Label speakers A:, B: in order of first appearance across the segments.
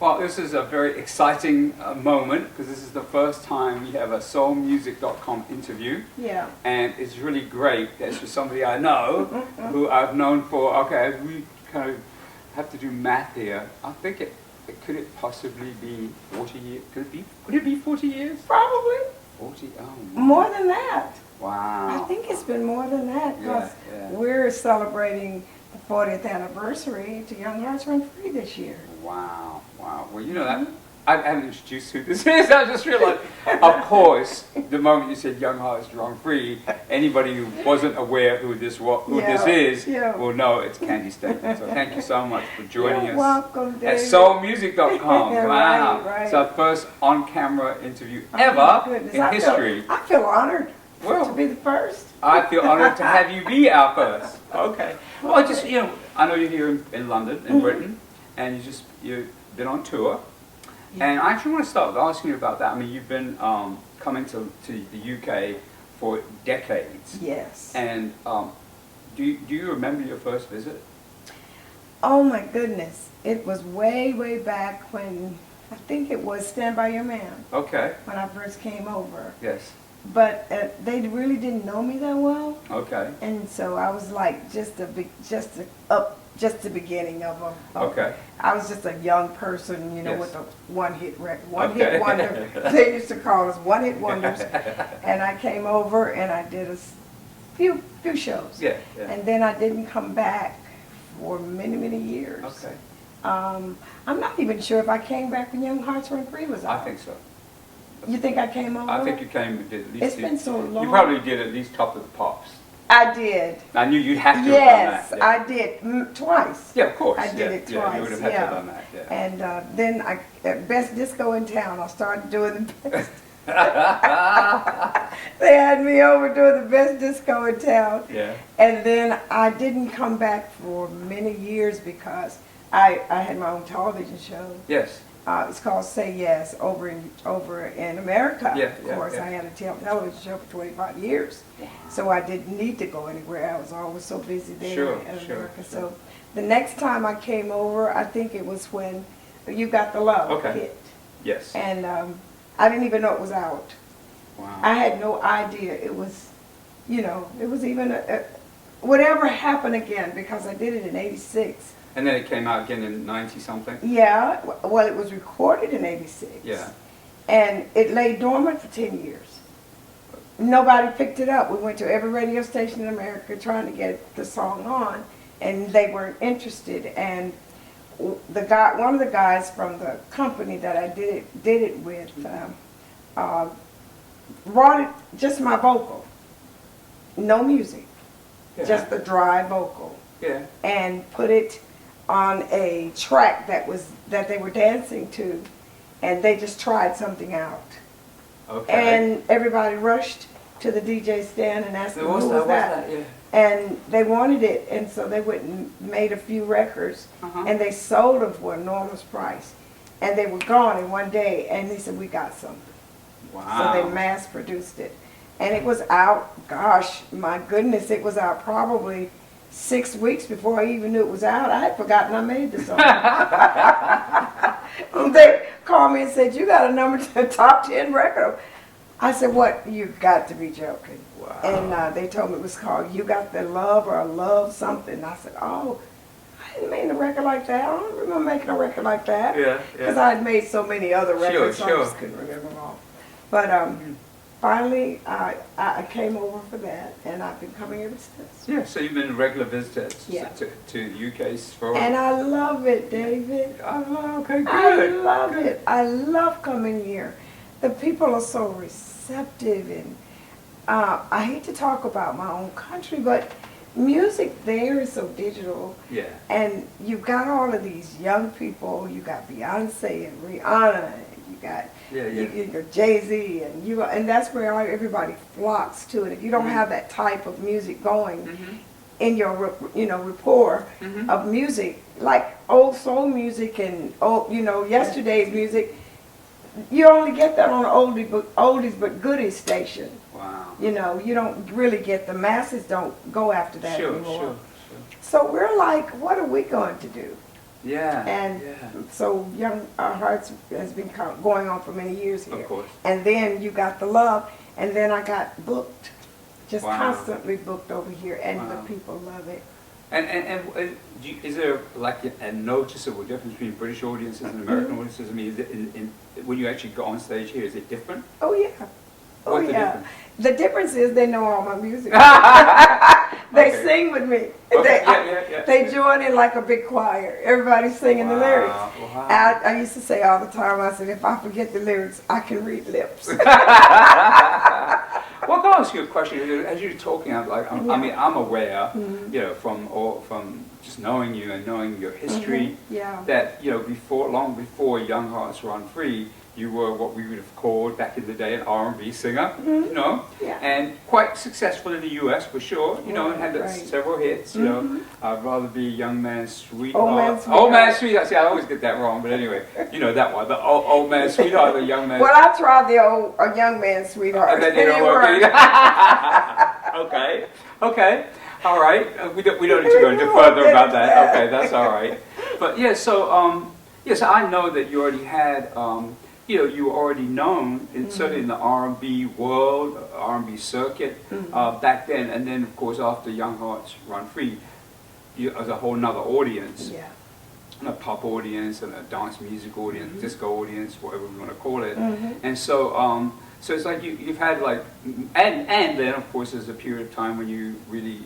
A: Well, this is a very exciting moment because this is the first time we have a soulmusic.com interview.
B: Yeah.
A: And it's really great. That's for somebody I know, who I've known for, okay, we kind of have to do math here. I think could it possibly be 40 years? Could it be 40 years?
B: Probably.
A: 40, oh.
B: More than that.
A: Wow.
B: I think it's been more than that because
A: Yeah.
B: we're celebrating the 40th anniversary to Young Hearts Run Free this year.
A: Wow, wow. Well, you know that, I haven't introduced who this is. I just realized, of course, the moment you said Young Hearts Run Free, anybody who wasn't aware who this is will know it's Candi Staton. So thank you so much for joining
B: You're
A: us
B: welcome,
A: at
B: David.
A: soulmusic.com.
B: Yeah,
A: Wow.
B: right.
A: It's our first on-camera interview
B: Oh, my
A: ever
B: goodness.
A: in history.
B: I feel honored
A: Well,
B: to be the first.
A: I feel honored to have you be our first. Okay. Well, just, I know you're here in London, in Britain, and you've been on tour.
B: Yeah.
A: And I actually want to start with asking you about that. I mean, you've been coming to the UK for decades.
B: Yes.
A: And do you remember your first visit?
B: Oh my goodness. It was way, way back when, I think it was Stand By Your Man,
A: Okay.
B: when I first came over.
A: Yes.
B: But they really didn't know me that well.
A: Okay.
B: And so I was like just the beginning of them.
A: Okay.
B: I was just a young person,
A: Yes.
B: with a one-hit record,
A: Okay.
B: one-hit wonder. They used to call us one-hit wonders. And I came over and I did a few shows.
A: Yeah. Yeah.
B: And then I didn't come back for many, many years.
A: Okay.
B: I'm not even sure if I came back when Young Hearts Run Free was out.
A: I think so.
B: You think I came over?
A: I think you came and did at least.
B: It's been so long.
A: You probably did at least Top of the Pops.
B: I did.
A: I knew you'd have to
B: Yes,
A: have done that.
B: I did twice.
A: Yeah, of course.
B: I did it
A: Yeah, you
B: twice.
A: would have had to have done that. Yeah.
B: And then at Best Disco in Town, I started doing the best. They had me over doing the Best Disco in Town.
A: Yeah.
B: And then I didn't come back for many years because I had my own television show.
A: Yes.
B: It's called Say Yes over in America.
A: Yeah,
B: of
A: yeah,
B: course,
A: yeah.
B: I had a television show for 25 years, so I didn't need to go anywhere. I was always so busy there
A: Sure,
B: in
A: sure,
B: America.
A: sure.
B: So the next time I came over, I think it was when You Got the Love hit,
A: Yes.
B: and I didn't even know it was out.
A: Wow.
B: I had no idea it was, it was even whatever happened again because I did it in '86.
A: And then it came out again in 90-something?
B: Yeah, well, it was recorded in '86.
A: Yeah.
B: And it lay dormant for 10 years. Nobody picked it up. We went to every radio station in America trying to get the song on, and they weren't interested. And one of the guys from the company that I did it with, brought it just my vocal, no music,
A: Yeah.
B: just the dry vocal,
A: Yeah.
B: and put it on a track that they were dancing to, and they just tried something out.
A: Okay.
B: And everybody rushed to the DJ stand and asked them who was that.
A: Yeah.
B: And they wanted it, and so they went and made a few records,
A: Uh-huh.
B: and they sold them for an enormous price. And they were gone in one day, and they said, we got something.
A: Wow.
B: So they mass produced it. And it was out, gosh, my goodness, it was out probably 6 weeks before I even knew it was out. I had forgotten I made the song. They called me and said, you got a top 10 record. I said, what? You've got to be joking.
A: Wow.
B: And they told me it was called You Got the Love or Love Something. I said, oh, I didn't make a record like that. I don't remember making a record like that.
A: Yeah,
B: Because
A: yeah.
B: I had made so many other records, so
A: Sure.
B: I just couldn't remember them all. But finally, I came over for that, and I've been coming ever since.
A: Yeah, so you've been a regular visitor
B: Yeah.
A: to the UK for...
B: And I love it, David.
A: Oh, okay, good.
B: I love
A: Good.
B: it. I love coming here. The people are so receptive, and I hate to talk about my own country, but music there is so digital.
A: Yeah.
B: And you've got all of these young people. You got Beyonce and Rihanna, and you got you got Jay-Z, and that's where everybody flocks to it. If you don't have that type of music going in your rapport of music, like old soul music and yesterday's music, you only get that on an oldies but goodies station.
A: Wow.
B: You don't really get, the masses don't go after that
A: Sure,
B: anymore.
A: sure.
B: So we're like, what are we going to do?
A: Yeah.
B: And
A: yeah.
B: so Young Hearts has been going on for many years here.
A: Of course.
B: And then you got the love, and then I got booked, just
A: Wow.
B: constantly booked over here, and
A: Wow.
B: the people love it.
A: Is there like a noticeable difference between British audiences and American audiences? I mean, is it when you actually go on stage here, is it different?
B: Oh yeah. Oh
A: What's the
B: yeah.
A: difference?
B: The difference is they know all my music. They
A: Okay.
B: sing with me.
A: Okay, yeah.
B: They join in like a big choir. Everybody's singing the lyrics.
A: Wow.
B: I used to say all the time, I said, if I forget the lyrics, I can read lips.
A: Well, I can ask you a question. As you're talking, I mean, I'm aware, you know, from just knowing you and knowing your history,
B: Yeah.
A: that, you know, long before Young Hearts Run Free, you were what we would have called back in the day an R&B singer, you know,
B: Yeah.
A: and quite successful in the U.S. for sure, you know, and had
B: Right.
A: several hits, you know. I'd rather be Young Man Sweetheart.
B: Old Man Sweetheart.
A: Old Man Sweetheart. See, I always get that wrong, but anyway, you know that one. The Old Man Sweetheart, the Young Man.
B: Well, I tried the a Young Man Sweetheart.
A: And that didn't work either. Okay. All right. We don't need to go into further about that. Okay, that's all right. But yeah, so yes, I know that you already had, you know, you were already known, certainly in the R&B world, R&B circuit back then, and then of course after Young Hearts Run Free, you as a whole nother audience.
B: Yeah.
A: A pop audience and a dance music audience, disco audience, whatever we want to call it. And so, so it's like you've had like, and then of course there's a period of time when you really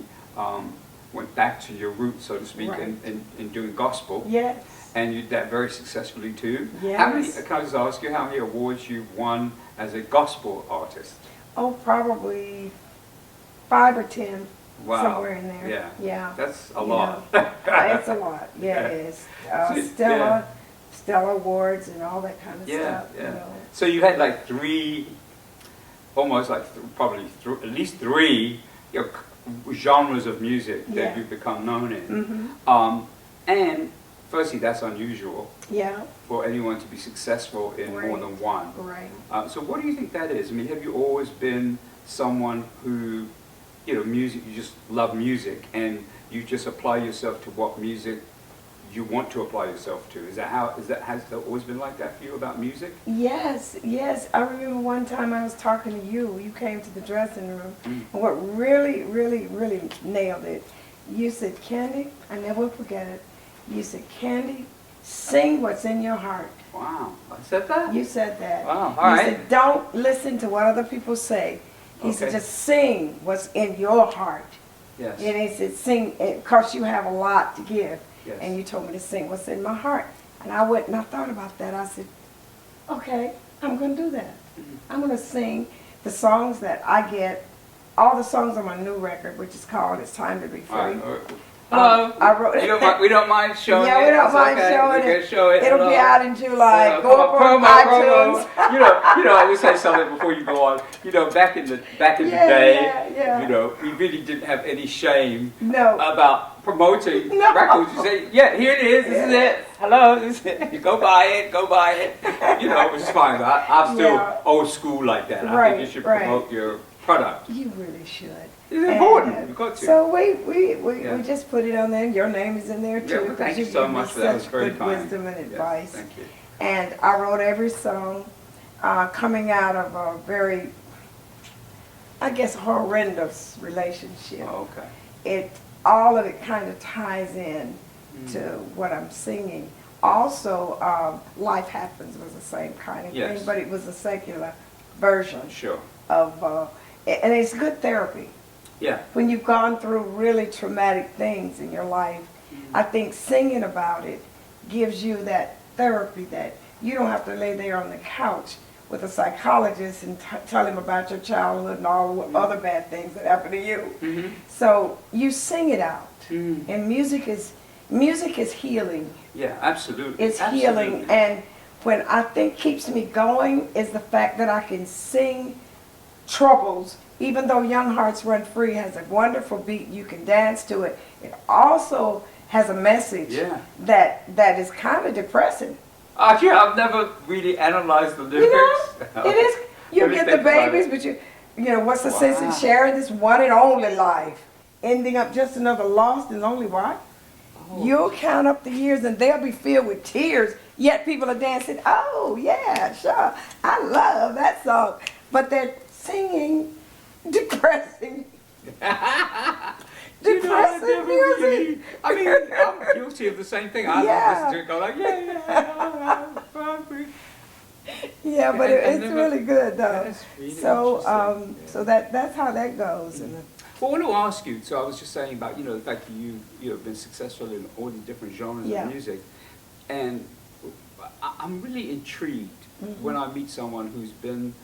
A: went back to your roots, so to speak,
B: Right.
A: in doing gospel.
B: Yes.
A: And you did that very successfully too.
B: Yes.
A: How many? Can I just ask you how many awards you've won as a gospel artist?
B: Oh, probably 5 or 10.
A: Wow.
B: Somewhere in there.
A: Yeah.
B: Yeah.
A: That's a
B: You
A: lot.
B: know, it's a lot. Yeah, it is. Stella Awards and all that kind of stuff.
A: Yeah.
B: You know.
A: So you had like three, almost like probably at least three, you know, genres of music that
B: Yeah.
A: you've become known in.
B: Mhm.
A: And firstly, that's unusual
B: Yeah.
A: for anyone to be successful in more
B: Right.
A: than one.
B: Right.
A: So what do you think that is? I mean, have you always been someone who, you know, music, you just love music and you just apply yourself to what music you want to apply yourself to? Has that always been like that for you about music?
B: Yes, yes. I remember one time I was talking to you. You came to the dressing room, and what really, really, really nailed it, you said, Candi, I never will forget it. You said, Candi, sing what's in your heart.
A: Wow, I said that?
B: You said that.
A: Wow, all
B: you
A: right.
B: said, don't listen to what other people say. He said,
A: Okay.
B: just sing what's in your heart.
A: Yes.
B: And he said, sing, because you have a lot to give.
A: Yes.
B: And you told me to sing what's in my heart. And I went and I thought about that. I said, okay, I'm going to do that. I'm going to sing the songs that I get, all the songs on my new record, which is called It's Time to Be Free.
A: All right. Hello.
B: I wrote it.
A: We don't mind showing it.
B: Yeah, we don't
A: It's
B: mind
A: okay.
B: showing
A: We
B: it.
A: can show it.
B: It'll be
A: Hello.
B: out in July.
A: Yeah,
B: Go
A: come
B: up
A: on,
B: on iTunes.
A: promo. I just say something before you go on. You know, back in the day,
B: yeah.
A: you know, we really didn't have any shame
B: No.
A: about promoting
B: No.
A: records. You say, yeah, here it is. This is it. Hello. This is it. You go buy it. Go buy it. You know, which is fine. I'm still old school like that. I think you should promote your product.
B: You really should.
A: It's important. You've got to.
B: So we just put it on there. Your name is in there too.
A: Yeah, well,
B: because
A: thank you
B: give
A: so
B: me
A: much for that. It was
B: such
A: very
B: good
A: kind.
B: wisdom and
A: Yes,
B: advice.
A: thank you.
B: And I wrote every song coming out of a very, I guess, horrendous relationship. Okay. All of it kind of ties in to what I'm singing. Also, Life Happens was the same kind of thing, but it was a secular version.
A: Sure.
B: Of, and it's good therapy.
A: Yeah.
B: When you've gone through really traumatic things in your life, I think singing about it gives you that therapy that you don't have to lay there on the couch with a psychologist and tell him about your childhood and all the other bad things that happened to you. So you sing it out. And music is healing.
A: Yeah, absolutely.
B: It's healing. And when I think keeps me going is the fact that I can sing troubles. Even though Young Hearts Run Free has a wonderful beat, you can dance to it. It also has a message that is kind of depressing.
A: Actually, I've never really analyzed the lyrics.
B: You know, it is. You get the babies, but you know, what's the sense in sharing this one and only life, ending up just another lost and lonely wife? You'll count up the years and they'll be filled with tears, yet people are dancing, oh yeah, sure, I love that song. But they're singing depressing, depressing music.
A: I mean, I'm guilty of the same thing. I listen to it, go like,
B: Yeah, but it's really good though.
A: That's really
B: So, so that's how that goes. And
A: well, I want to ask you. So I was just saying about the fact that you've been successful in all these different genres of music, and I'm really intrigued when I meet someone who's been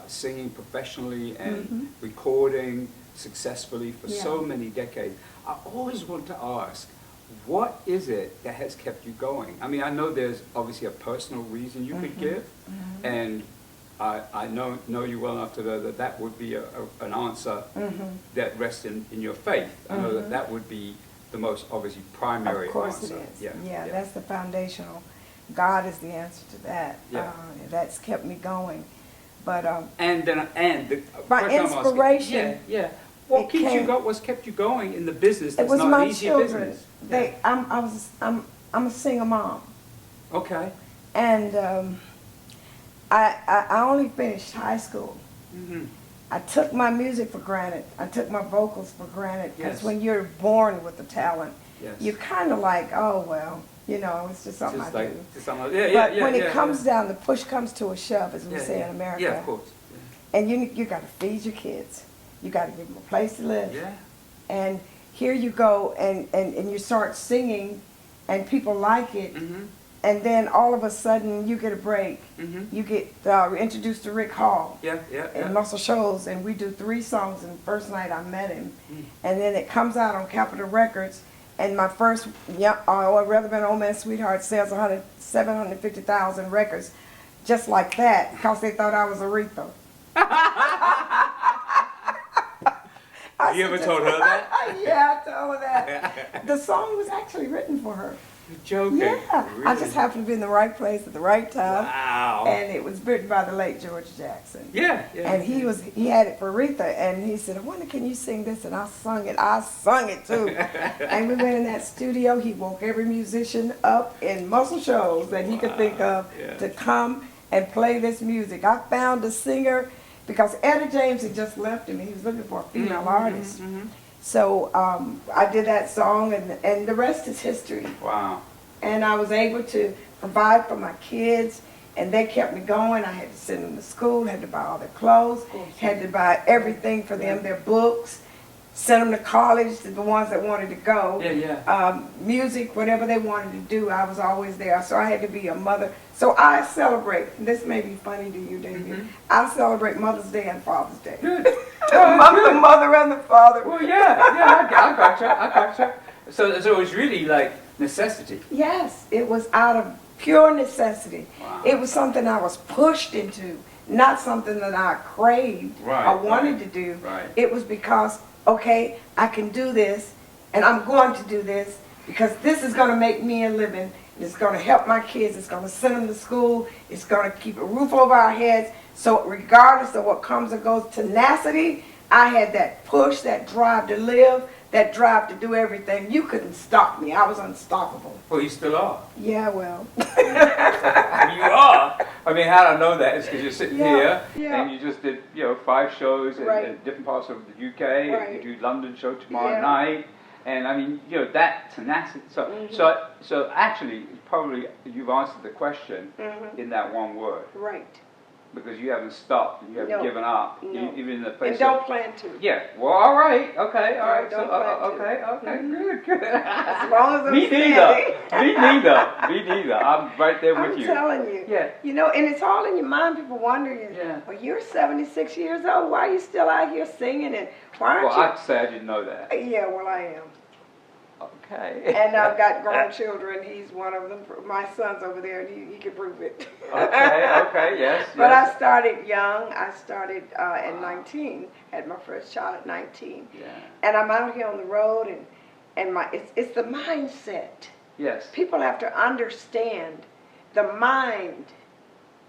A: singing professionally and recording successfully for so many decades. I always want to ask, what is it that has kept you going? I mean, I know there's obviously a personal reason you could give, and I know you well enough to know that that would be an answer that rests in your faith. I know that would be the most obviously primary answer.
B: Of course it is. Yeah, that's the foundational. God is the answer to that. That's kept me going. But my inspiration.
A: What's kept you going in the business? That's
B: it was
A: not
B: my
A: an easy
B: children.
A: business.
B: I'm a single mom.
A: Okay.
B: And I only finished high school. I took my music for granted. I took my vocals for granted because when you're born with the talent, you're kind of like, oh well, it's just something I do. But when it comes down, the push comes to a shove, as we say in America.
A: Yeah, of course.
B: And you got to feed your kids. You got to give them a place to live.
A: Yeah.
B: And here you go, and you start singing, and people like it. And then all of a sudden, you get a break. You get introduced to Rick Hall. And Muscle Shoals, and we do 3 songs. And the first night I met him, and then it comes out on Capitol Records. And my first, I'd Rather Been an Old Man Sweetheart sells 750,000 records, just like that, because they thought I was Aretha.
A: You ever told her that?
B: Yeah, I told her that. The song was actually written for her.
A: You're joking?
B: Yeah.
A: Really?
B: I just happened to be in the right place at the right time.
A: Wow.
B: And it was written by the late George Jackson.
A: Yeah.
B: And he had it for Aretha, and he said, I wonder, can you sing this? And I sung it. I sung it too. And we went in that studio. He woke every musician up in Muscle Shoals that he could think of to come and play this music. I found a singer because Etta James had just left him. He was looking for a female artist. So I did that song, and the rest is history.
A: Wow.
B: And I was able to provide for my kids, and they kept me going. I had to send them to school, had to buy all their clothes, had to buy everything for them, their books, send them to college, the ones that wanted to go. Music, whatever they wanted to do, I was always there. So I had to be a mother. So I celebrate, this may be funny to you, David, I celebrate Mother's Day and Father's Day.
A: Good.
B: The mother and the father.
A: Well, I gotcha. So it was really like necessity.
B: Yes, it was out of pure necessity.
A: Wow.
B: It was something I was pushed into, not something that I craved or wanted to do. It was because, okay, I can do this, and I'm going to do this because this is going to make me a living. It's going to help my kids. It's going to send them to school. It's going to keep a roof over our heads. So regardless of what comes or goes, tenacity, I had that push, that drive to live, that drive to do everything. You couldn't stop me. I was unstoppable.
A: Well, you still are.
B: Yeah, well.
A: You are. I mean, how do I know that? It's because you're sitting here and you just did, 5 shows in different parts of the UK. You do London show tomorrow night. And I mean, that tenacity. So actually, probably you've answered the question in that one word.
B: Right.
A: Because you haven't stopped, you haven't given up, even in the face
B: and don't plan to.
A: Yeah. Well, all right. Okay. All right.
B: Don't
A: plan to. Okay. Good.
B: As long as I'm
A: Me neither. Me neither. I'm right there with you.
B: I'm telling you.
A: Yeah.
B: And it's all in your mind. People wondering, well, you're 76 years old. Why are you still out here singing? And why aren't you?
A: Well, I'd say I didn't know that.
B: Yeah, well, I am.
A: Okay.
B: And I've got grown children. He's one of them. My son's over there, and he can prove it.
A: Okay, yes.
B: But I started young. I started at 19. Had my first child at 19.
A: Yeah.
B: And I'm out here on the road, and it's the mindset.
A: Yes.
B: People have to understand the mind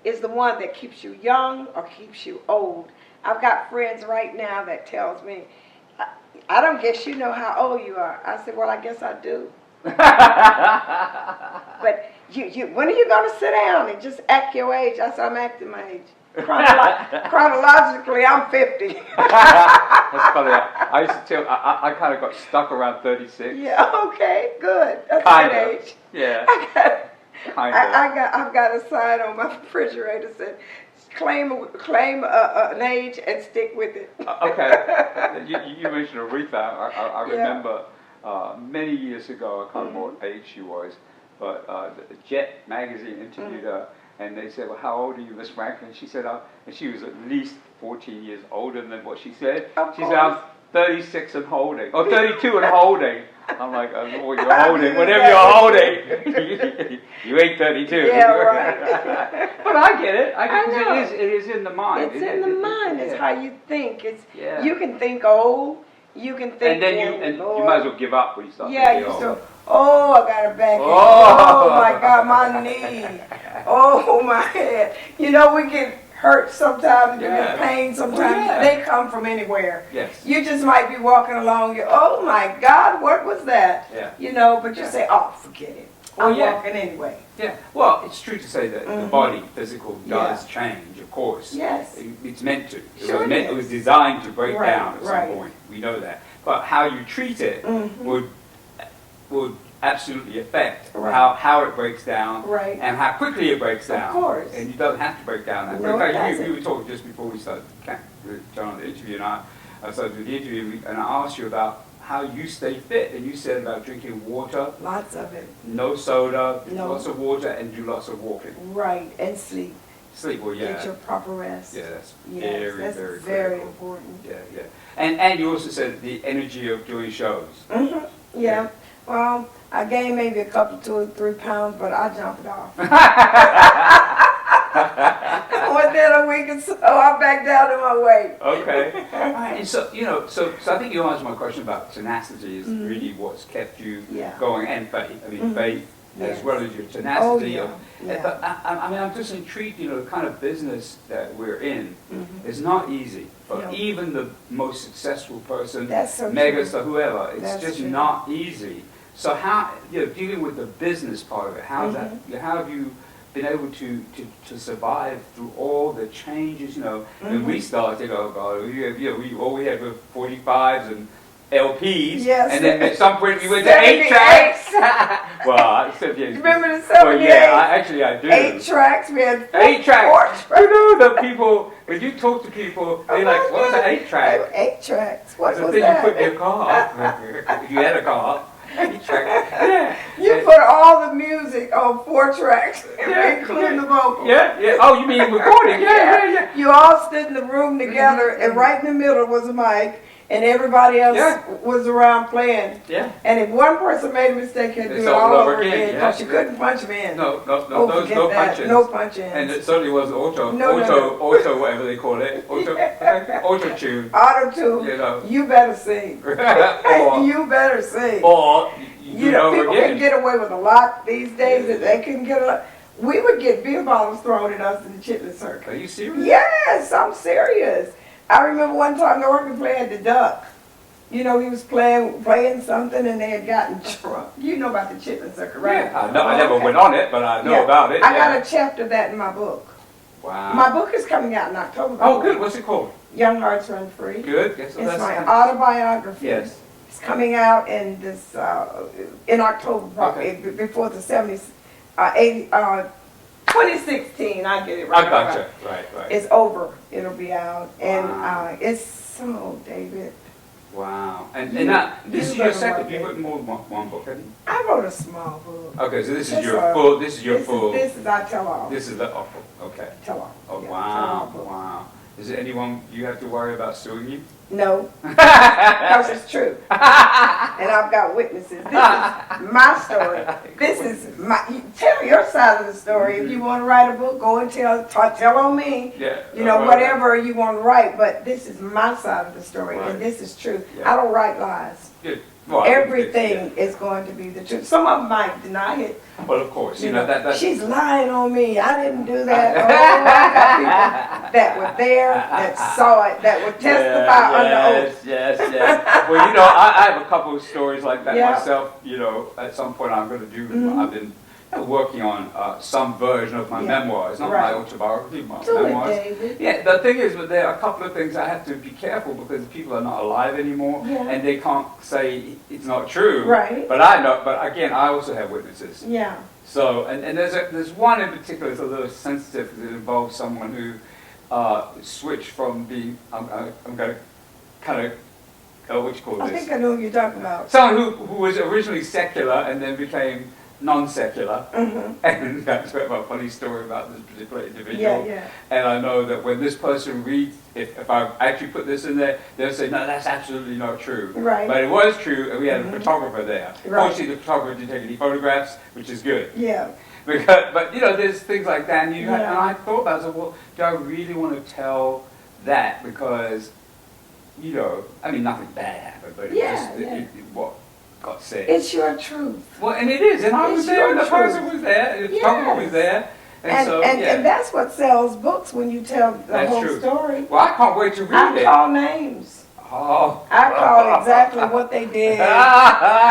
B: is the one that keeps you young or keeps you old. I've got friends right now that tells me, I don't guess you know how old you are. I said, well, I guess I do. But when are you going to sit down and just act your age? I said, I'm acting my age. Chronologically, I'm 50.
A: That's funny. I used to tell, I kind of got stuck around 36.
B: Yeah, okay, good. That's a good age.
A: Yeah.
B: I've got a sign on my refrigerator that said, claim an age and stick with it.
A: Okay. You mentioned Aretha. I remember many years ago, I can't remember what age she was, but the Jet magazine interviewed her, and they said, well, how old are you, Miss Franklin? She said, and she was at least 14 years older than what she said. She said, I'm 36 and holding, or 32 and holding. I'm like, I don't know what you're holding, whatever you're holding. You ain't 32.
B: Yeah, right.
A: But I get it. I know. It is in the mind.
B: It's in the mind. It's how you think. You can think old. You can think.
A: And then you might as well give up when you start thinking old.
B: Oh, I got a back. Oh my God, my knee. Oh my head. You know, we get hurt sometimes, we get pain sometimes. They come from anywhere.
A: Yes.
B: You just might be walking along, oh my God, what was that?
A: Yeah.
B: You know, but you say, oh, forget it. I'm walking anyway.
A: Yeah. Well, it's true to say that the body, physical, does change, of course.
B: Yes.
A: It's meant to.
B: It
A: was designed to break down at some point. We know that. But how you treat it would absolutely affect how it breaks down and how quickly it breaks down.
B: Of course.
A: And you don't have to break down that
B: No,
A: quick.
B: it doesn't.
A: We were talking just before we started John, the interview, and I started with the interview, and I asked you about how you stay fit, and you said about drinking water.
B: Lots of it.
A: No soda, lots of water, and do lots of walking.
B: Right, and sleep.
A: Sleep, well, yeah.
B: Get your proper rest.
A: Yeah, that's
B: that's
A: very
B: very important.
A: Yeah. And you also said the energy of doing shows.
B: Yeah. Well, I gained maybe a couple, 2 or 3 pounds, but I jumped it off. Within a week or so, I'm back down to my weight.
A: Okay. All right. And so, so I think you answered my question about tenacity is really what's kept you going, and faith. I mean, faith as well as your tenacity. But I mean, I'm just intrigued, the kind of business that we're in is not easy. For even the most successful person, megastar, whoever, it's just not easy. So how, dealing with the business part of it, how have you been able to survive through all the changes, when we started, oh God, we had were 45s and LPs, and then at some point we went to 8 tracks. Well, except
B: you remember the 78?
A: Well, yeah, I do.
B: 8 tracks, we had
A: 8 tracks. The people, when you talk to people, they're like, what's an 8 track?
B: 8 tracks, what was that?
A: The thing you put in your car, if you had a car. 8 tracks.
B: You put all the music on 4 tracks, including the vocals.
A: Yeah. Oh, you mean recording? Yeah.
B: You all stood in the room together, and right in the middle was a mic, and everybody else was around playing. Yeah. And if one person made a mistake, you had to do it all over again because you couldn't punch them in.
A: No punch-ins.
B: No punch-ins.
A: And it certainly wasn't auto, whatever they call it. Auto-tune.
B: Auto-tune. You better sing. You better sing.
A: Or
B: people can get away with a lot these days that they couldn't get a lot. We would get beer bottles thrown at us in the chitlin circuit.
A: Are you serious?
B: Yes, I'm serious. I remember one time the organ player had the duck. He was playing something and they had gotten drunk. You know about the chitlin circuit, right?
A: Yeah, I never went on it, but I know about it.
B: I got a chapter of that in my book.
A: Wow.
B: My book is coming out in October.
A: Oh, good. What's it called?
B: Young Hearts Run Free.
A: Good.
B: It's my autobiography.
A: Yes.
B: It's coming out in in October, probably before the 2016. I get it right.
A: I gotcha. Right.
B: It's over. It'll be out, and it's so David.
A: Wow. And now this is your second. You've written more than one book, haven't you?
B: I wrote a small book.
A: Okay, so this is your full. This
B: is I tell all.
A: This is the okay.
B: Tell all.
A: Oh wow. Is there anyone you have to worry about suing you?
B: No, because it's true, and I've got witnesses. This is my story. This is tell your side of the story. If you want to write a book, go and tell on me.
A: Yeah.
B: Whatever you want to write. But this is my side of the story, and this is true.
A: Yeah.
B: I don't write lies.
A: Good. Well,
B: everything is going to be the truth. Some of them might deny it.
A: Well, of course, you know that.
B: She's lying on me. I didn't do that. Oh, I got people that were there, that saw it, that would testify under oath.
A: Yes. Well, you know, I have a couple of stories like that
B: Yeah.
A: myself. You know, at some point I'm going to do. I've been working on some version of my memoirs, not my autobiography, my
B: Do
A: memoirs.
B: it, David.
A: Yeah, the thing is, but there are a couple of things I have to be careful because people are not alive anymore,
B: Yeah.
A: and they can't say it's not true.
B: Right.
A: But I know. But again, I also have witnesses.
B: Yeah.
A: So, and there's one in particular that's a little sensitive because it involves someone who switched from being, I'm going to kind of, what you call
B: I
A: this?
B: think I know who you're talking about.
A: Someone who was originally secular and then became non-secular.
B: Mm-hmm.
A: And that's a funny story about this particular individual.
B: Yeah.
A: And I know that when this person reads, if I actually put this in there, they'll say, no, that's absolutely not true.
B: Right.
A: But it was true, and we had a photographer there.
B: Right.
A: Fortunately, the photographer didn't take any photographs, which is good.
B: Yeah.
A: Because, but you know, there's things like that, and, and
B: Yeah.
A: I thought about it, I said, well, do I really want to tell that? Because, you know, I mean, nothing bad happened, but what got said.
B: It's your truth.
A: Well, and it is, and I was
B: It's
A: there, and the
B: your
A: person
B: truth.
A: was there, the photographer was there,
B: And,
A: so,
B: and that's what sells books when you tell the
A: That's
B: whole
A: true.
B: story.
A: Well, I can't wait to read
B: I
A: it.
B: call names.
A: Oh.
B: I call exactly what they did.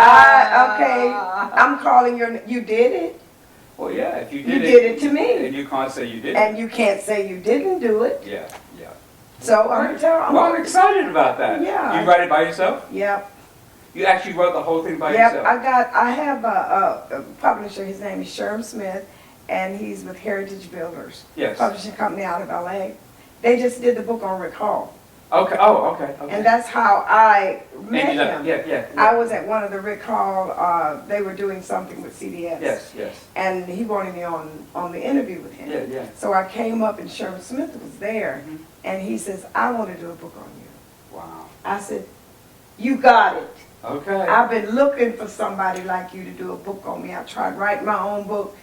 B: Okay, I'm calling you did it.
A: Well, yeah, if you
B: You
A: did
B: did it to me.
A: and you can't say you didn't.
B: And you can't say you didn't do it.
A: Yeah.
B: So I'm telling
A: Well, I'm excited about that.
B: Yeah.
A: You write it by yourself?
B: Yep.
A: You actually wrote the whole thing by
B: Yep.
A: yourself?
B: I have a publisher. His name is Sherm Smith, and he's with Heritage Builders.
A: Yes.
B: Publishing company out of LA. They just did the book on Rick Hall.
A: Okay. Oh, okay.
B: And that's how I met
A: And you
B: him.
A: yeah.
B: I was at one of the Rick Hall, they were doing something with CBS.
A: Yes.
B: And he wanted me on the interview with him.
A: Yeah.
B: So I came up and Sherman Smith was there,
A: Mhm.
B: and he says, I want to do a book on you.
A: Wow.
B: I said, you got it.
A: Okay.
B: I've been looking for somebody like you to do a book on me. I tried writing my own book,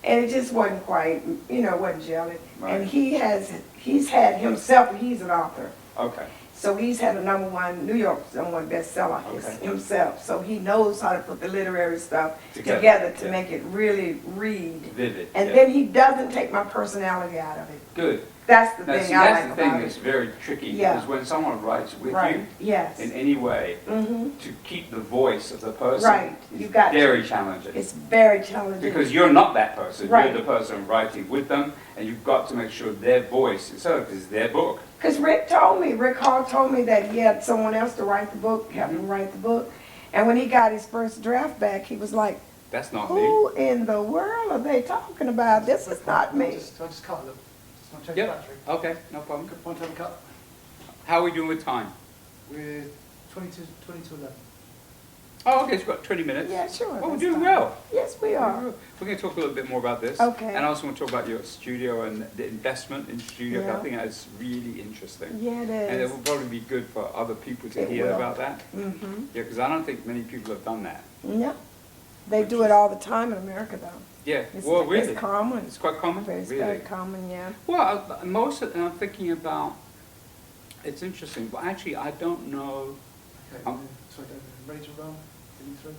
B: and it just wasn't quite, wasn't gelling.
A: Right.
B: And he's had himself, he's an author.
A: Okay.
B: So he's had a New York #1 bestseller himself. So he knows how to put the literary stuff together to make it really read.
A: Vivid.
B: And then he doesn't take my personality out of it.
A: Good.
B: That's the
A: Now,
B: thing
A: see,
B: I
A: that's
B: like
A: the thing
B: about
A: that's
B: it.
A: very tricky
B: Yeah.
A: because when someone writes with
B: Right. Yes.
A: you in any way,
B: Mm-hmm.
A: to keep the voice of the person
B: Right.
A: is
B: You got
A: very challenging.
B: It's very challenging.
A: Because you're not that person.
B: Right.
A: You're the person writing with them, and you've got to make sure their voice is heard because it's their book.
B: Because Rick Hall told me that he had someone else to write the book, help him write the book. And when he got his first draft back, he was like,
A: That's not me.
B: who in the world are they talking about? This is not me.
C: Just cut them. Just not change
A: Yep.
C: the battery.
A: Okay, no problem.
C: Want to have a cut?
A: How are we doing with time?
C: We're 20 to 11.
A: Oh, okay, it's got 20 minutes.
B: Yeah, sure.
A: Oh, we're
B: that's
A: doing
B: fine.
A: well.
B: Yes, we are.
A: We're going to talk a little bit more about this.
B: Okay.
A: And I also want to talk about your studio and the investment in studio.
B: Yeah.
A: I think that's really interesting.
B: Yeah, it
A: And it
B: is.
A: will probably be good for other people to
B: It
A: hear
B: will.
A: about that.
B: Mm-hmm.
A: Yeah, because I don't think many people have done that.
B: Yep. They do it all the time in America, though.
A: Yeah,
B: It's,
A: well, really.
B: It's common.
A: It's quite common?
B: It's
A: Really?
B: very common, yeah.
A: Well, most of, and I'm thinking about, it's interesting, but actually I don't know.
C: Okay. Sorry, David. Ready to roll? Getting through?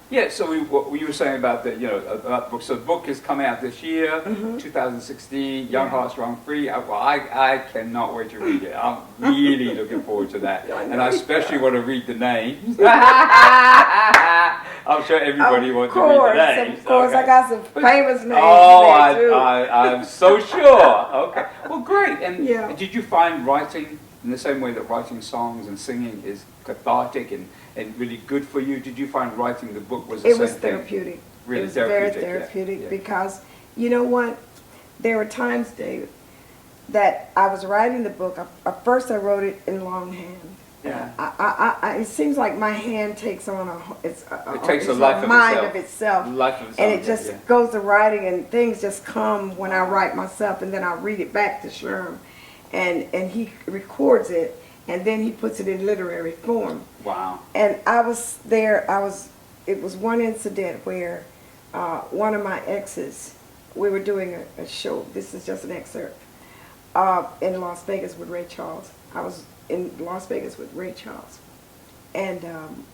A: Yeah, so what you were saying about the, about the book. So the book is coming out this year,
B: Mhm.
A: 2016, Young
B: Yeah.
A: Hearts Run Free. I cannot wait to read it. I'm really looking forward to that. And I especially want to read the names. I'm sure everybody wants to read the names.
B: Of course,
A: Okay.
B: I got some famous names
A: Oh,
B: there too.
A: I'm so sure. Okay. Well, great. And
B: Yeah.
A: did you find writing in the same way that writing songs and singing is cathartic and really good for you? Did you find writing the book was the
B: It
A: same
B: was
A: thing?
B: therapeutic.
A: Really
B: it was
A: therapeutic,
B: very
A: yeah,
B: therapeutic
A: yeah.
B: because, you know what? There were times, David, that I was writing the book. At first, I wrote it in longhand.
A: Yeah.
B: It seems like my hand takes on
A: It takes a
B: it's
A: life of
B: mind
A: itself.
B: of itself.
A: Life of its
B: And
A: own,
B: it just
A: yeah.
B: goes to writing, and things just come when I write myself, and then I read it back to Sherm, and he records it, and then he puts it in literary form.
A: Wow.
B: And I was there. It was one incident where one of my exes, we were doing a show. This is just an excerpt in Las Vegas with Ray Charles. I was in Las Vegas with Ray Charles, And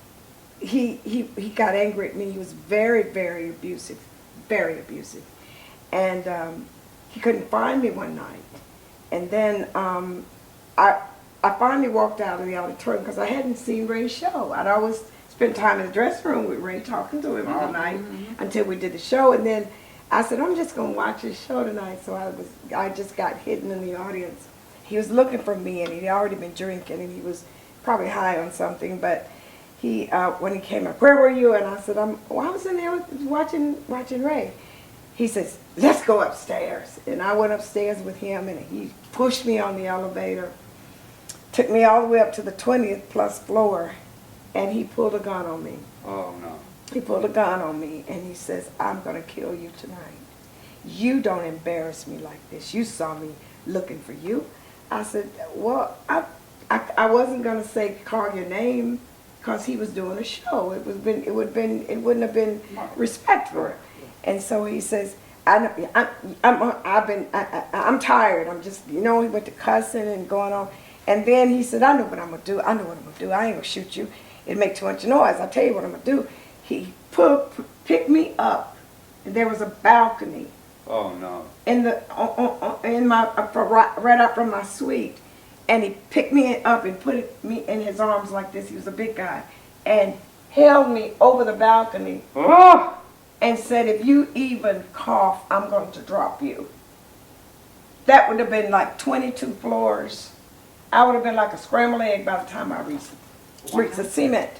B: he got angry at me. He was very, very abusive, very abusive. And he couldn't find me one night. And then I finally walked out of the auditorium because I hadn't seen Ray's show. I'd always spent time in the dressing room with Ray talking to him all night until we did the show. And then I said, I'm just going to watch his show tonight. So I just got hidden in the audience. He was looking for me, and he'd already been drinking, and he was probably high on something. But he, when he came up, where were you? And I said, I was in there watching Ray. He says, let's go upstairs. And I went upstairs with him, and he pushed me on the elevator, took me all the way up to the 20th plus floor, and he pulled a gun on me.
A: Oh, no.
B: He pulled a gun on me, and he says, I'm going to kill you tonight. You don't embarrass me like this. You saw me looking for you. I said, well, I wasn't going to say call your name because he was doing a show. It wouldn't have been respectful. And so he says, I'm tired. I'm just, he went to cussing and going on. And then he said, I know what I'm going to do. I know what I'm going to do. I ain't going to shoot you. It'd make too much noise. I'll tell you what I'm going to do. He picked me up, and there was a balcony.
A: Oh, no.
B: Right out from my suite. And he picked me up and put me in his arms like this. He was a big guy. And held me over the balcony.
A: Oh!
B: And said, if you even cough, I'm going to drop you. That would have been like 22 floors. I would have been like a scrambled egg by the time I reached the cement.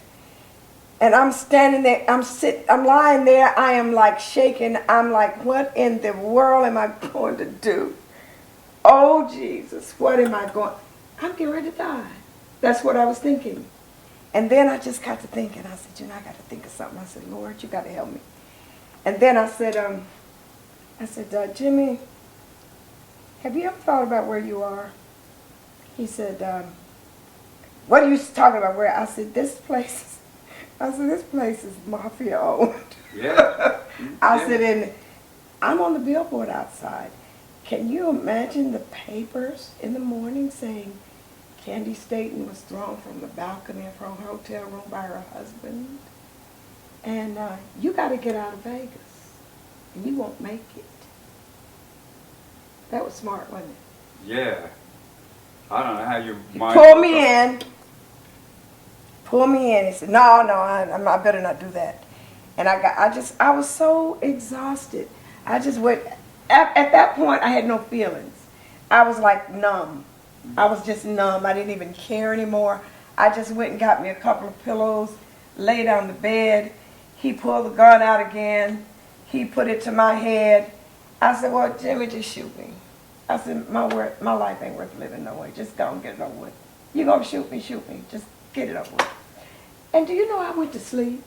B: And I'm standing there, I'm lying there, I am like shaking. I'm like, what in the world am I going to do? Oh, Jesus, what am I going? I'm getting ready to die. That's what I was thinking. And then I just got to thinking. I said, I got to think of something. I said, Lord, you got to help me. And then I said, Jimmy, have you ever thought about where you are? He said, what are you talking about? Where? I said, this place is mafia owned.
A: Yeah.
B: I said, and I'm on the billboard outside. Can you imagine the papers in the morning saying Candi Staton was thrown from the balcony of her hotel room by her husband? And you got to get out of Vegas, and you won't make it. That was smart, wasn't it?
A: Yeah. I don't know how your mind...
B: Pull me in. He said, no, I better not do that. And I was so exhausted. I just went, at that point, I had no feelings. I was like numb. I was just numb. I didn't even care anymore. I just went and got me a couple of pillows, laid on the bed. He pulled the gun out again. He put it to my head. I said, well, Jimmy, just shoot me. I said, my life ain't worth living no way. Just go and get it over with. You gonna shoot me, shoot me. Just get it over with. And do you know I went to sleep?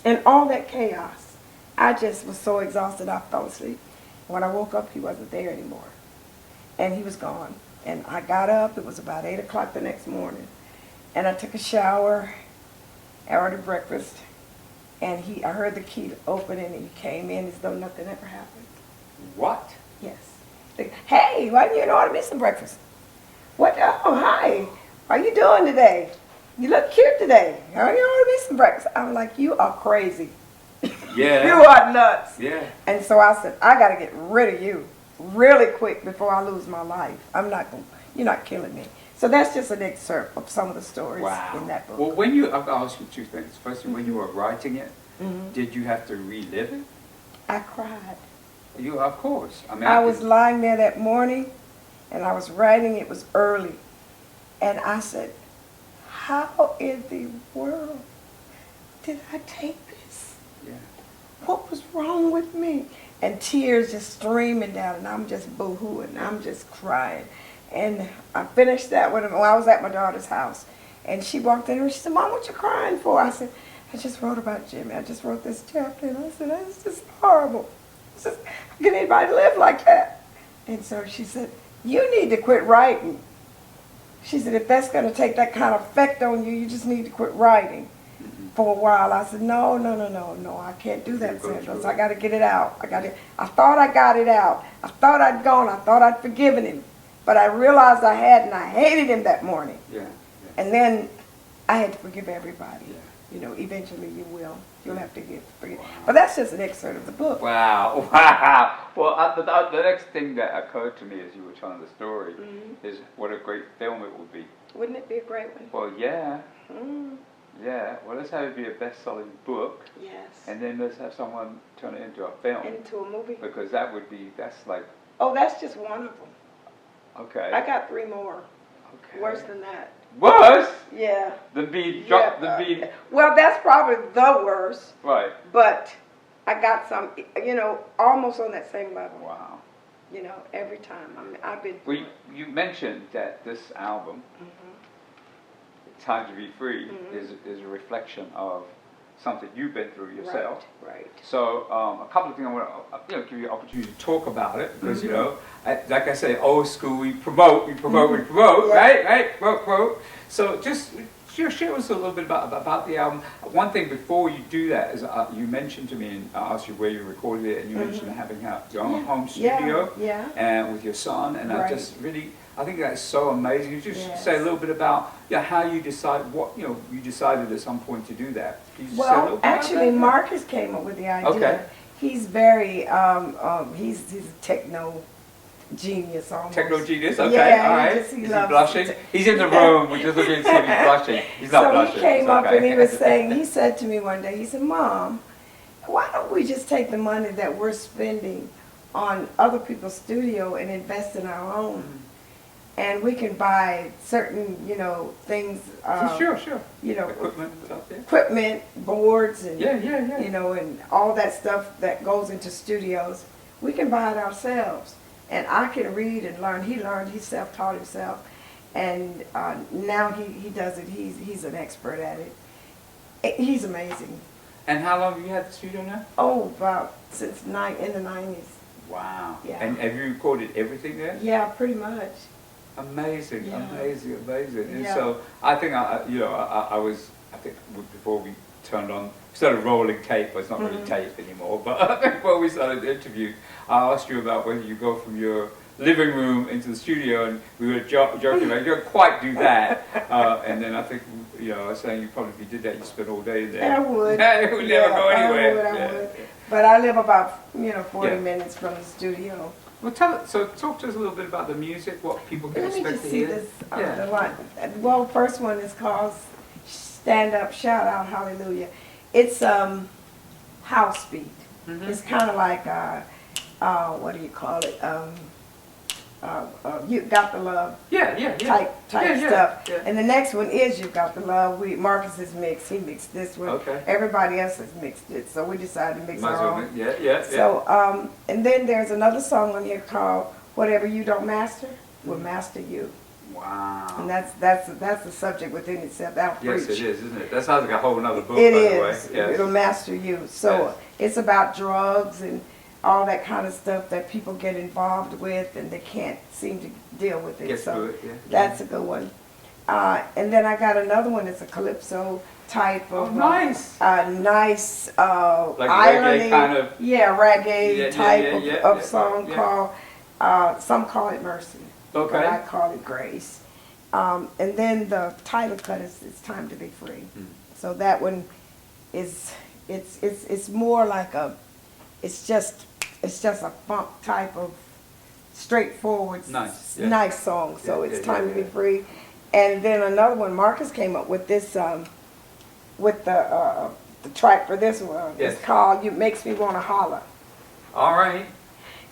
B: In all that chaos, I just was so exhausted I fell asleep. When I woke up, he wasn't there anymore. And he was gone. And I got up, it was about 8 o'clock the next morning. And I took a shower, I ordered breakfast, and I heard the key open and he came in as though nothing ever happened.
A: What?
B: Yes. Hey, why didn't you order me some breakfast? What? Oh, hi. How you doing today? You look cute today. Why didn't you order me some breakfast? I'm like, you are crazy.
A: Yeah.
B: You are nuts.
A: Yeah.
B: And so I said, I got to get rid of you really quick before I lose my life. You're not killing me. So that's just an excerpt of some of the stories in that book.
A: Well, I'll ask you two things. First, when you were writing it, did you have to relive it?
B: I cried.
A: Of course.
B: I was lying there that morning, and I was writing. It was early. And I said, how in the world did I take this?
A: Yeah. What
B: was wrong with me? And tears just streaming down, and I'm just boo-hooing. I'm just crying. And I finished that when I was at my daughter's house. And she walked in and she said, Mom, what you crying for? I said, I just wrote about Jimmy. I just wrote this chapter. And I said, that's just horrible. How can anybody live like that? And so she said, you need to quit writing. She said, if that's going to take that kind of effect on you, you just need to quit writing for a while. I said, no, I can't do that, Sanders. I got to get it out. I thought I got it out. I thought I'd gone. I thought I'd forgiven him. But I realized I hadn't. I hated him that morning.
A: Yeah.
B: And then I had to forgive everybody.
A: Yeah.
B: You know, eventually you will. You'll have to forgive.
A: Wow.
B: But that's just an excerpt of the book.
A: Wow, wow. Well, the next thing that occurred to me as you were telling the story is what a great film it would be.
B: Wouldn't it be a great one?
A: Well, yeah.
B: Mm.
A: Yeah. Well, let's have it be a best-selling book,
B: Yes.
A: and then let's have someone turn it into a film.
B: Into a movie?
A: Because that's like,
B: Oh, that's just one of them.
A: okay.
B: I got 3 more.
A: Okay.
B: Worse than that.
A: Worse?
B: Yeah.
A: The beat,
B: Yeah,
A: the beat.
B: well, that's probably the worst,
A: Right.
B: but I got some, you know, almost on that same level.
A: Wow.
B: You know, every time. I mean, I've been.
A: Well, you mentioned that this album, Time to Be Free, is a reflection of something you've been through yourself.
B: Right.
A: So a couple of things I want to give you an opportunity to talk about it because you know, like I say, old school, we promote, we promote,
B: Yeah.
A: right, promote. So just share with us a little bit about the album. One thing before you do that is you mentioned to me, and I asked you where you recorded it, and you mentioned having your own home studio, and with your son, and I just really. I think that's so amazing. You just say a little bit about how you decided you decided at some point to do that. Can you just say a little bit
B: actually,
A: about that?
B: Marcus came up with the idea.
A: Okay.
B: He's very he's a techno genius almost.
A: Techno genius, okay,
B: Yeah,
A: all right.
B: he
A: Is he
B: loves
A: blushing?
B: it.
A: He's in the room. We're just looking to see if he's blushing. He's not blushing.
B: So he came
A: It's
B: up
A: okay.
B: and he was saying, he said to me one day, he said, Mom, why don't we just take the money that we're spending on other people's studio and invest in our own? And we can buy certain, things.
A: Sure.
B: Equipment, boards, and
A: Yeah.
B: and all that stuff that goes into studios. We can buy it ourselves, and I can read and learn. He learned. He self-taught himself, and now he does it. He's an expert at it. He's amazing.
A: And how long have you had the studio now?
B: Oh, about since in the 90s.
A: Wow.
B: Yeah.
A: And have you recorded everything there?
B: Yeah, pretty much.
A: Amazing.
B: Yeah.
A: And
B: Yeah.
A: so I think I think before we turned on, we started rolling tape, but it's not really tape anymore. But before we started the interview, I asked you about whether you go from your living room into the studio, and we were joking about you don't quite do that. And then I think I was saying if you did that, you spend all day there.
B: I would.
A: It would never go anywhere.
B: I would. But I live about 40 minutes from the studio.
A: Well, talk to us a little bit about the music, what people can
B: Let me
A: expect
B: just
A: to
B: see
A: hear.
B: this. The one. Well, first one is called "Stand Up, Shout Out, Hallelujah." It's house beat. It's kind of like what do you call it? You Got the Love.
A: Yeah.
B: Type
A: Yeah.
B: stuff.
A: Yeah.
B: And the next one is You Got the Love. Marcus is mixed. He mixed this one.
A: Okay.
B: Everybody else has mixed it, so we decided to mix
A: Might as
B: our
A: well
B: own.
A: Yeah.
B: So, and then there's another song on here called "Whatever You Don't Master Will Master You,"
A: Wow.
B: and that's the subject within itself. That'll
A: Yes,
B: preach.
A: it is, isn't it? That sounds like a whole other book,
B: It
A: by the way.
B: is.
A: Yes.
B: It'll master you. So it's about drugs and all that kind of stuff that people get involved with, and they can't seem to deal with it.
A: Get
B: so
A: through it, yeah.
B: that's a good one. And then I got another one. It's a calypso type of
A: nice.
B: Nice
A: Like
B: irony,
A: reggae kind of.
B: reggae type of song
A: yeah.
B: called. Some call it Mercy.
A: Okay.
B: But I call it Grace. And then the title cut is "It's Time to Be Free." So that one is it's more like it's just a funk type of straightforward nice song. So it's time to be free. And then another one, Marcus came up with this with the track for this one.
A: Yes.
B: It's called "It Makes Me Want to Holler."
A: All right.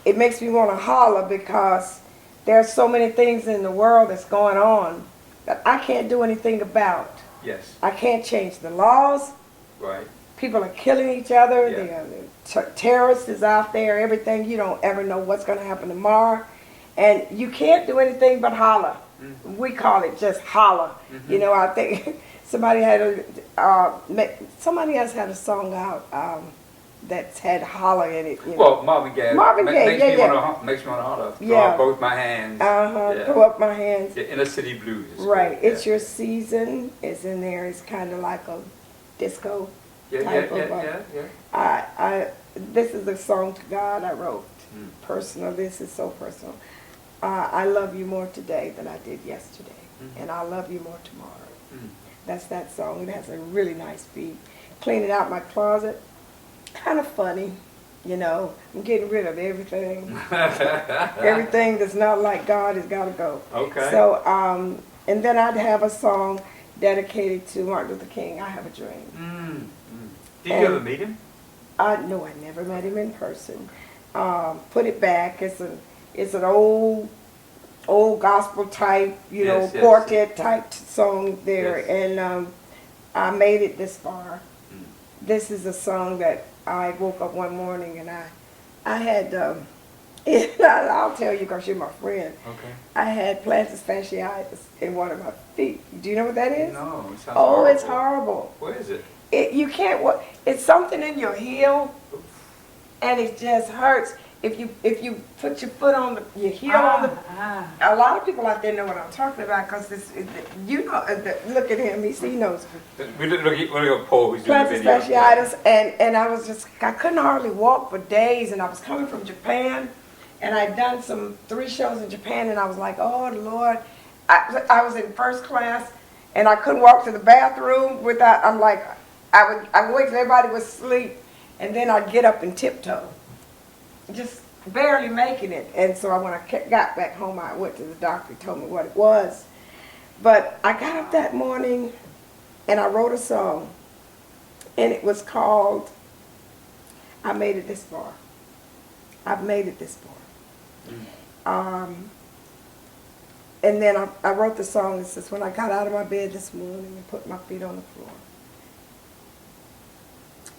B: It makes me want to holler because there's so many things in the world that's going on that I can't do anything about.
A: Yes.
B: I can't change the laws.
A: Right.
B: People are killing each other.
A: Yeah.
B: Terrorists is out there. Everything. You don't ever know what's going to happen tomorrow, and you can't do anything but holler. We call it just holler. I think somebody else had a song out that's had holler in it.
A: Well, Marvin Gaye.
B: Marvin Gaye,
A: makes me want to holler. Throw out both my hands.
B: Throw up my hands.
A: The Inner City Blues.
B: Right. It's Your Season. It's in there. It's kind of like a disco type of. This is a song to God I wrote. Personal. This is so personal. I love you more today than I did yesterday, and I love you more tomorrow. That's that song. It has a really nice beat. Cleaning out my closet, kind of funny, you know. I'm getting rid of everything. Everything that's not like God has got to go.
A: Okay.
B: So, and then I'd have a song dedicated to Martin Luther King, I Have a Dream.
A: Did you ever meet him?
B: No, I never met him in person. Put It Back. It's an old gospel type, you know,
A: Yes, yes,
B: quartet type song there,
A: Yes.
B: and I made it this far. This is a song that I woke up one morning and I had, I'll tell you because you're my friend.
A: Okay.
B: I had plantar fasciitis in one of my feet. Do you know what that is?
A: No, it sounds
B: Oh,
A: horrible.
B: it's horrible.
A: What is it?
B: You can't walk. It's something in your heel, and it just hurts. If you put your foot on your heel on the. A lot of people out there know what I'm talking about because this, you know. Look at him. He knows.
A: Look at Paul who's doing the
B: Plantar
A: video.
B: fasciitis, and I couldn't hardly walk for days, and I was coming from Japan, and I'd done 3 shows in Japan, and I was like, oh Lord, I was in first class, and I couldn't walk to the bathroom without. I'm like, I would wait till everybody was asleep, and then I'd get up and tiptoe, just barely making it. And so when I got back home, I went to the doctor. He told me what it was, but I got up that morning, and I wrote a song, and it was called "I Made It This Far." I've made it this far. And then I wrote the song that says, when I got out of my bed this morning and put my feet on the floor,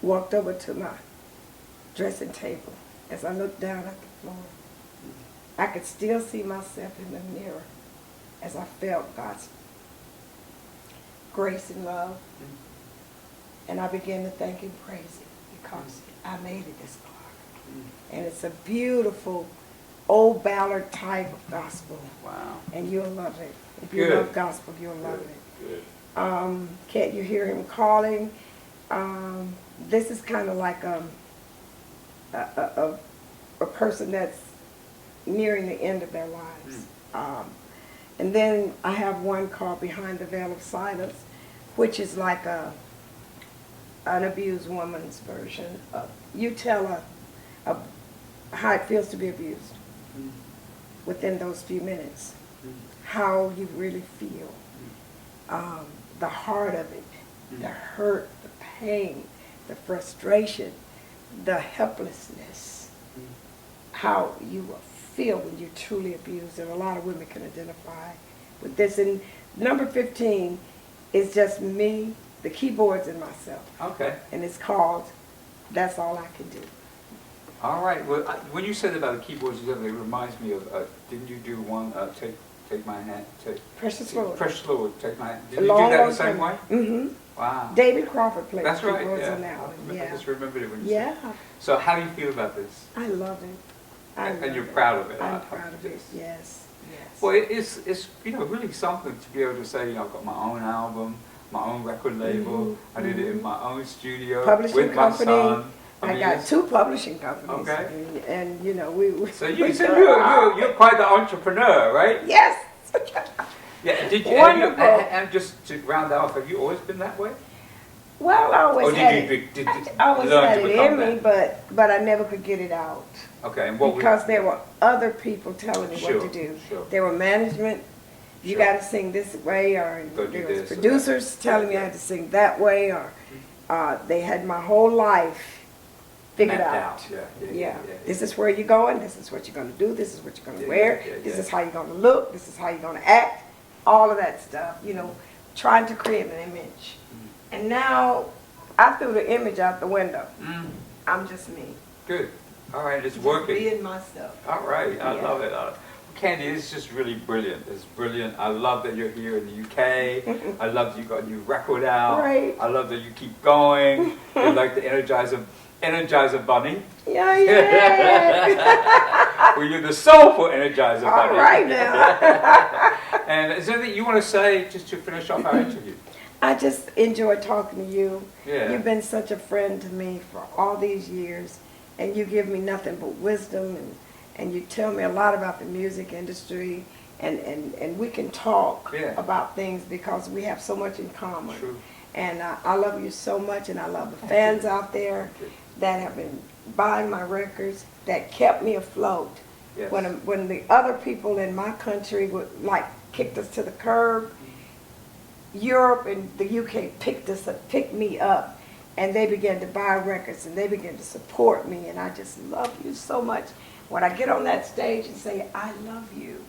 B: walked over to my dressing table. As I looked down at the floor, I could still see myself in the mirror as I felt God's grace and love. And I began to thank and praise Him because I made it this far. And it's a beautiful old ballad type of gospel.
A: Wow.
B: And you'll love it. If you
A: Good.
B: love gospel, you'll love it.
A: Good.
B: Can't You Hear Him Calling? This is kind of like a person that's nearing the end of their lives. And then I have one called Behind the Veil of Silence, which is like an abused woman's version of, you tell her how it feels to be abused within those few minutes, how you really feel, the heart of it, the hurt, the pain, the frustration, the helplessness, how you will feel when you're truly abused. And a lot of women can identify with this. And number 15 is just me, the keyboards, and myself.
A: Okay.
B: And it's called That's All I Can Do.
A: All right. Well, when you said about the keyboards, it reminds me of, didn't you do one, take my hand,
B: Precious Lord.
A: Precious Lord, take my hand. Did you do that the same way?
B: Mm-hmm.
A: Wow.
B: David Crawford played
A: That's right,
B: keyboards
A: yeah.
B: on that one.
A: I
B: Yeah.
A: just remembered it when you said
B: Yeah.
A: it. So how do you feel about this?
B: I love it.
A: And you're proud of it?
B: I'm proud of it, yes. Yes.
A: Well, it's really something to be able to say, I've got my own album, my own record label. I did it in my own studio
B: Publishing
A: with
B: company.
A: my son.
B: I got 2 publishing companies.
A: Okay.
B: And we
A: So you're quite the entrepreneur, right?
B: Yes.
A: Yeah. Did you?
B: Wonderful.
A: And just to round that off, have you always been that way?
B: Well, I always
A: Or
B: had
A: did you
B: I always
A: learn
B: had
A: to
B: it
A: become
B: in me, but I never could get it out.
A: Okay. And what
B: Because there were other people telling me
A: Sure,
B: what to do.
A: sure.
B: There were management, you
A: Sure.
B: got to sing this way, or
A: Go do
B: there was
A: this or
B: producers telling me I had to sing that way, or they had my whole life figured
A: mapped
B: out.
A: Yeah.
B: This is where you're going, this is what you're going to do, this is what you're going to
A: Yeah,
B: wear,
A: yeah,
B: this
A: yeah.
B: is how you're going to look, this is how you're going to act, all of that stuff, trying to create an image. And now I threw the image out the window. I'm just me.
A: Good. All right. It's
B: Just
A: working.
B: being myself.
A: All right, I
B: Yeah.
A: love it. Candy, it's just really brilliant. It's brilliant. I love that you're here in the UK. I love that you got a new record out.
B: Right.
A: I love that you keep going. You're like the Energizer Bunny.
B: Yeah, yeah.
A: Well, you're the soulful Energizer
B: All
A: Bunny.
B: right now.
A: And is there anything you want to say just to finish off our interview?
B: I just enjoy talking to you.
A: Yeah.
B: You've been such a friend to me for all these years, and you give me nothing but wisdom, and you tell me a lot about the music industry, and we can talk
A: Yeah.
B: about things because we have so much in common.
A: True.
B: And I love you so much, and I love the fans out there that have been buying my records, that kept me afloat.
A: Yes.
B: When the other people in my country would like kicked us to the curb, Europe and the UK picked me up, and they began to buy records and they began to support me, and I just love you so much. When I get on that stage and say I love you,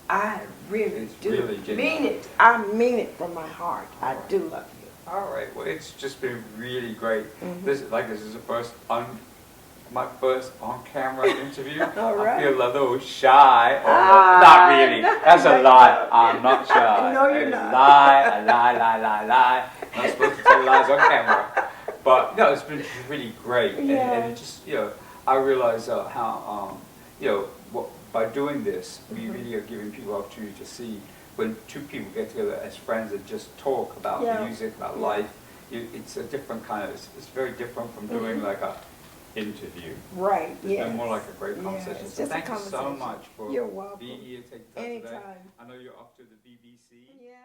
B: I really
A: It's
B: do
A: really genuine.
B: mean it. I mean it from my heart. I do love you.
A: All right. Well, it's just been really great.
B: Mhm.
A: This is the first my first on-camera interview.
B: All right.
A: I feel a little shy.
B: Ah,
A: Not really.
B: no,
A: That's a
B: no,
A: lie.
B: no.
A: I'm not shy.
B: No, you're
A: I
B: not.
A: Lie. I'm not supposed to tell lies on camera. But no, it's been really great.
B: Yeah.
A: And it just, I realize how, by doing this, we really are giving people opportunity to see when two people get together as friends and just talk about
B: Yeah.
A: music, about
B: Yeah.
A: life. It's a different kind of, it's very different from doing like a interview.
B: Right,
A: It's
B: yes.
A: been more like a great
B: Yeah,
A: conversation.
B: it's
A: So
B: just a
A: thank you so
B: conversation.
A: much for
B: You're welcome.
A: being here, taking time today.
B: Anytime.
A: I know you're off to the BBC.
B: Yeah.